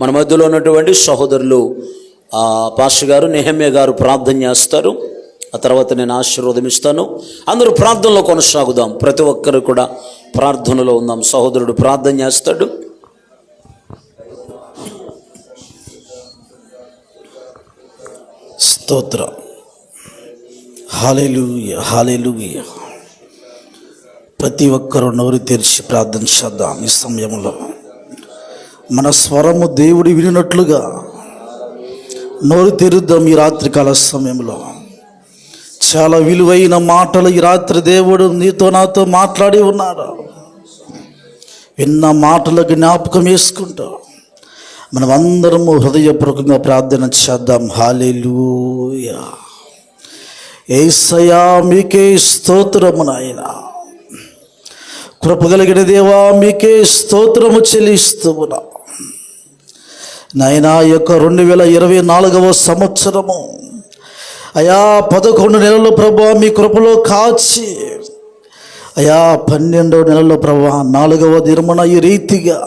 మన మధ్యలో ఉన్నటువంటి సహోదరులు పాస్టర్ గారు నెహమ్యా గారు ప్రార్థన చేస్తారు. ఆ తర్వాత నేను ఆశీర్వాదం ఇస్తాను. అందరూ ప్రార్థనలో కొనసాగుదాం. ప్రతి ఒక్కరు కూడా ప్రార్థనలో ఉందాం. సహోదరుడు ప్రార్థన చేస్తాడు. స్తోత్రం. హల్లెలూయా, హల్లెలూయా. ప్రతి ఒక్కరూ నోరు తెరిచి ప్రార్థన చేద్దాం. ఈ సమయంలో మన స్వరము దేవుడు వినినట్లుగా నోరు తెరుద్దాం. ఈ రాత్రికాల సమయంలో చాలా విలువైన మాటలు ఈ రాత్రి దేవుడు నీతో నాతో మాట్లాడి ఉన్నారు. విన్న మాటలకు జ్ఞాపకం వేసుకుంటూ మనం అందరము హృదయపూర్వకంగా ప్రార్థన చేద్దాం. హల్లెలూయా. యేసయ్యా మీకే స్తోత్రము నాయనా. కృప కలిగిన దేవా మీకే స్తోత్రము చెల్లిస్తున్నా నాయనా. ఈ యొక్క 2024వ సంవత్సరము అయా 11 నెలలు ప్రభా మీ కృపలో కాచి అయా 12వ నెలలో ప్రభా 4వ దినమున ఈ రీతిగా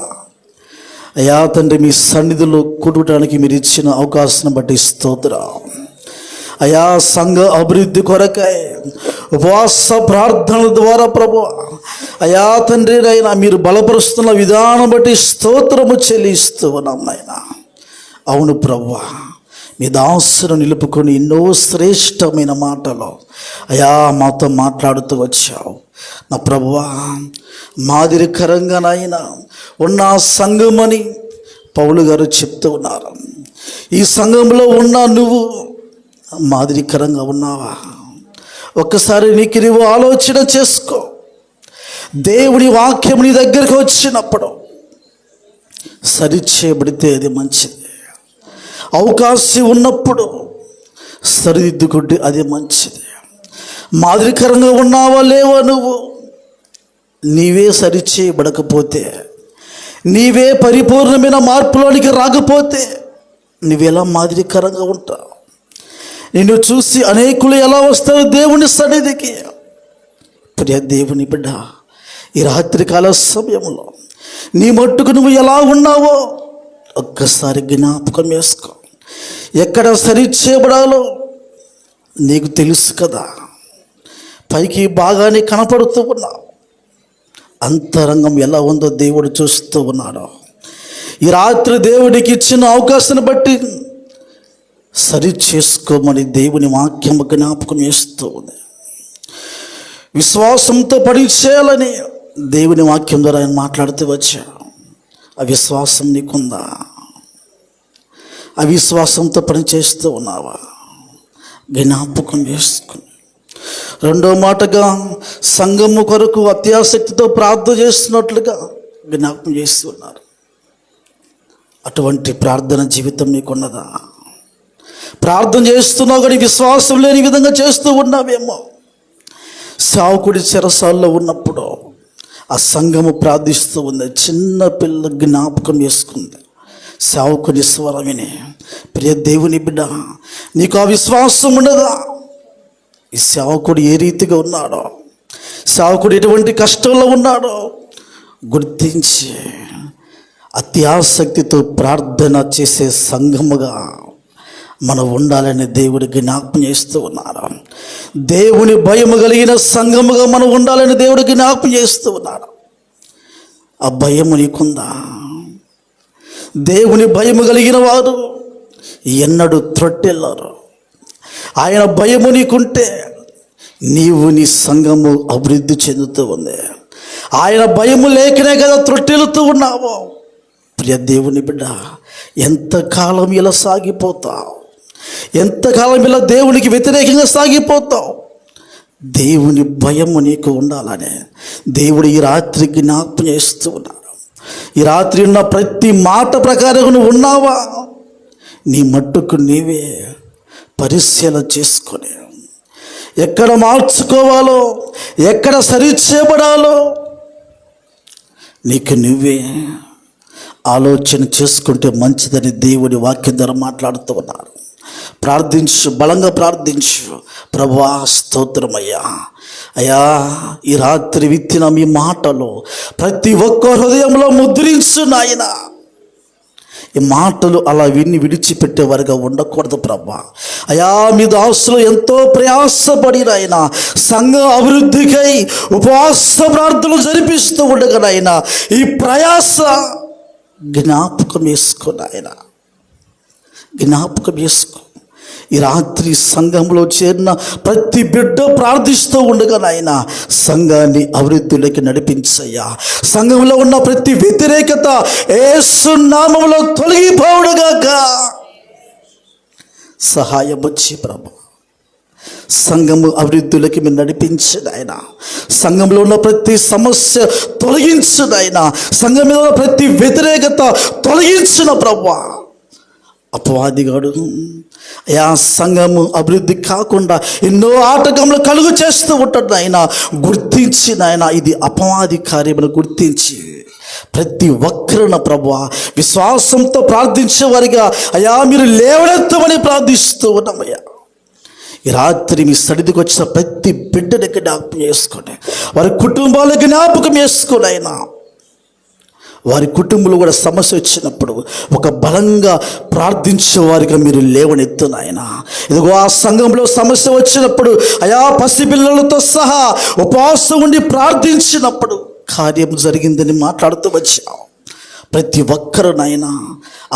అయా తండ్రి మీ సన్నిధిలో కూడటానికి మీరు ఇచ్చిన అవకాశం బట్టి స్తోత్రం అయా. సంఘ అభివృద్ధి కొరకై ఉపవాస ప్రార్థనల ద్వారా ప్రభు అయా తండ్రి నాయన మీరు బలపరుస్తున్న విధానం బట్టి స్తోత్రము చెల్లిస్తూ ఉన్నాం నాయన. అవును ప్రభువా, మీ దాసును నిలుపుకొని ఎన్నో శ్రేష్టమైన మాటలు అయా మాతో మాట్లాడుతూ వచ్చావు నా ప్రభువా. మాదిరికరంగా నాయన ఉన్న సంఘమని పౌలు గారు చెప్తూ ఉన్నారు. ఈ సంఘంలో ఉన్న నువ్వు మాదిరికరంగా ఉన్నావా? ఒక్కసారి నీకు ఆలోచన చేసుకో. దేవుని వాక్యం నీ దగ్గరికి వచ్చినప్పుడు సరిచేయబడితే అది మంచిది. అవకాశం ఉన్నప్పుడు సరిదిద్దుకుంటే అది మంచిది. మాదిరికరంగా ఉన్నావా లేవా? నువ్వు నీవే సరిచేయబడకపోతే, నీవే పరిపూర్ణమైన మార్పులోనికి రాకపోతే నువ్వెలా మాదిరికరంగా ఉంటావు? నిన్ను చూసి అనేకులు ఎలా వస్తారు దేవుని సన్నిధికి? ప్రియ దేవుని బిడ్డ, ఈ రాత్రికాల సమయంలో నీ మట్టుకు నువ్వు ఎలా ఉన్నావో ఒక్కసారి జ్ఞాపకం వేసుకో. ఎక్కడ సరిచేయబడాలో నీకు తెలుసు కదా. పైకి బాగానే కనపడుతూ ఉన్నావు, అంతరంగం ఎలా ఉందో దేవుడు చూస్తూ ఉన్నాడు. ఈ రాత్రి దేవుడికి ఇచ్చిన అవకాశాన్ని బట్టి సరి చేసుకోమని దేవుని వాక్యం జ్ఞాపకం చేస్తూ ఉంది. విశ్వాసంతో పనిచేయాలని దేవుని వాక్యం ద్వారా ఆయన మాట్లాడుతూ వచ్చా. ఆ విశ్వాసం నీకుందా? ఆ విశ్వాసంతో పనిచేస్తూ ఉన్నావా? జ్ఞాపకం చేసుకుని రెండో మాటగా సంఘము కొరకు అత్యాసక్తితో ప్రార్థన చేస్తున్నట్లుగా జ్ఞాపకం చేస్తూ ఉన్నారు. అటువంటి ప్రార్థన జీవితం నీకున్నదా? ప్రార్థన చేస్తున్నావు కానీ విశ్వాసం లేని విధంగా చేస్తూ ఉన్నావేమో. సావుకుడి చెరసాల్లో ఉన్నప్పుడు ఆ సంఘము ప్రార్థిస్తూ ఉంది. చిన్న పిల్ల జ్ఞాపకం చేసుకుంది. సావుకుడి స్వరం విని, ప్రియ దేవుని బిడ్డ, నీకు ఆ విశ్వాసం ఉండదా? ఈ సేవకుడు ఏ రీతిగా ఉన్నాడో, సేవకుడు ఎటువంటి కష్టంలో ఉన్నాడో గుర్తించి అత్యాసక్తితో ప్రార్థన చేసే సంఘముగా మనం ఉండాలని దేవుడి జ్ఞాపకం చేస్తూ ఉన్నారు. దేవుని భయము కలిగిన సంఘముగా మనం ఉండాలని దేవుడి జ్ఞాపకం చేస్తూ ఉన్నాడు. ఆ భయము నీకుందా? దేవుని భయము కలిగిన వారు ఎన్నడూ త్రొట్టెళ్ళరు. ఆయన భయము నీకుంటే నీవు నీ సంఘము అభివృద్ధి చెందుతూ ఉంది. ఆయన భయము లేకనే కదా త్రొట్టెలుతూ ఉన్నావు. ప్రియ దేవుని బిడ్డ, ఎంతకాలం ఇలా సాగిపోతావు? ఎంతకాలం ఇలా దేవునికి వ్యతిరేకంగా సాగిపోతావు? దేవుని భయము నీకు ఉండాలని దేవుడు ఈ రాత్రి జ్ఞాపకం చేస్తూ ఉన్నాడు. ఈ రాత్రి ఉన్న ప్రతి మాట ప్రకారం నువ్వు ఉన్నావా? నీ మట్టుకు నీవే పరిశీలన చేసుకొని ఎక్కడ మార్చుకోవాలో, ఎక్కడ సరిచేయబడాలో నీకు నువ్వే ఆలోచన చేసుకుంటే మంచిదని దేవుడి వాక్యం ద్వారా మాట్లాడుతూ ఉన్నారు. ప్రార్థించు, బలంగా ప్రార్థించు. ప్రభువా స్తోత్రమయ్యా. అయ్యా, ఈ రాత్రి విత్తిన మీ మాటలు ప్రతి ఒక్క హృదయంలో ముద్రించు నాయన. ఈ మాటలు అలా విడిచిపెట్టేవారుగా ఉండకూడదు ప్రభా. అయా మీ దాసులు ఎంతో ప్రయాసపడి నాయన సంఘ అభివృద్ధికై ఉపవాస ప్రార్థనలు జరిపిస్తూ ఉండగా నాయన ఈ ప్రయాస జ్ఞాపకం చేసుకో నాయన, జ్ఞాపకం చేసుకో. ఈ రాత్రి సంఘంలో చేరిన ప్రతి బిడ్డ ప్రార్థిస్తూ ఉండగా నాయన సంఘాన్ని అభివృద్ధిలోకి నడిపించయ్యా. సంఘంలో ఉన్న ప్రతి వ్యతిరేకత యేసు నామములో తొలగిపోవుడుగాక సహాయం వచ్చి ప్రభు. సంఘము అభివృద్ధిలోకి మీరు నడిపించదు ఆయన. సంఘంలో ఉన్న ప్రతి సమస్య తొలగించదు ఆయన. సంఘం మీద ఉన్న ప్రతి వ్యతిరేకత తొలగించిన ప్రభు. అపవాదిగాడు అయా సంఘము అభివృద్ధి కాకుండా ఎన్నో ఆటంకములు కలుగు చేస్తూ ఉంటాడు ఆయన. గుర్తించిన ఆయన ఇది అపవాది కార్యమును గుర్తించి ప్రతి ఒక్కరున ప్రభువా విశ్వాసంతో ప్రార్థించే వారిగా అయా మీరు లేవనెత్తమని ప్రార్థిస్తూ ఉన్నామయ్యా. ఈ రాత్రి మీ సన్నిధికి వచ్చిన ప్రతి బిడ్డకి జ్ఞాపకం చేసుకోండి, వారి కుటుంబాలకు జ్ఞాపకం చేసుకోండి ఆయన. వారి కుటుంబంలో కూడా సమస్య వచ్చినప్పుడు ఒక బలంగా ప్రార్థించే వారిగా మీరు లేవనెత్తున ఆయన. ఇదిగో ఆ సంఘంలో సమస్య వచ్చినప్పుడు అయా పసిపిల్లలతో సహా ఉపవాసం ఉండి ప్రార్థించినప్పుడు కార్యం జరిగిందని మాట్లాడుతూ వచ్చావు. ప్రతి ఒక్కరు నాయన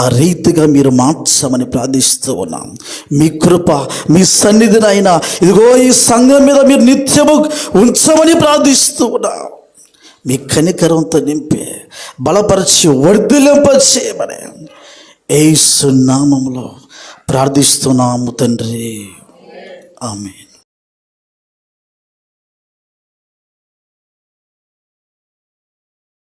ఆ రీతిగా మీరు మార్చమని ప్రార్థిస్తూ ఉన్నాం. మీ కృప మీ సన్నిధి నాయన ఇదిగో ఈ సంఘం మీద మీరు నిత్యము ఉంచమని ప్రార్థిస్తూ ఉన్నాం. మీ కనికరంతో నింపి బలపరిచి వర్ధిల్లింపచేయమని యేసు నామములో ప్రార్థిస్తున్నాము తండ్రి. ఆమేన్.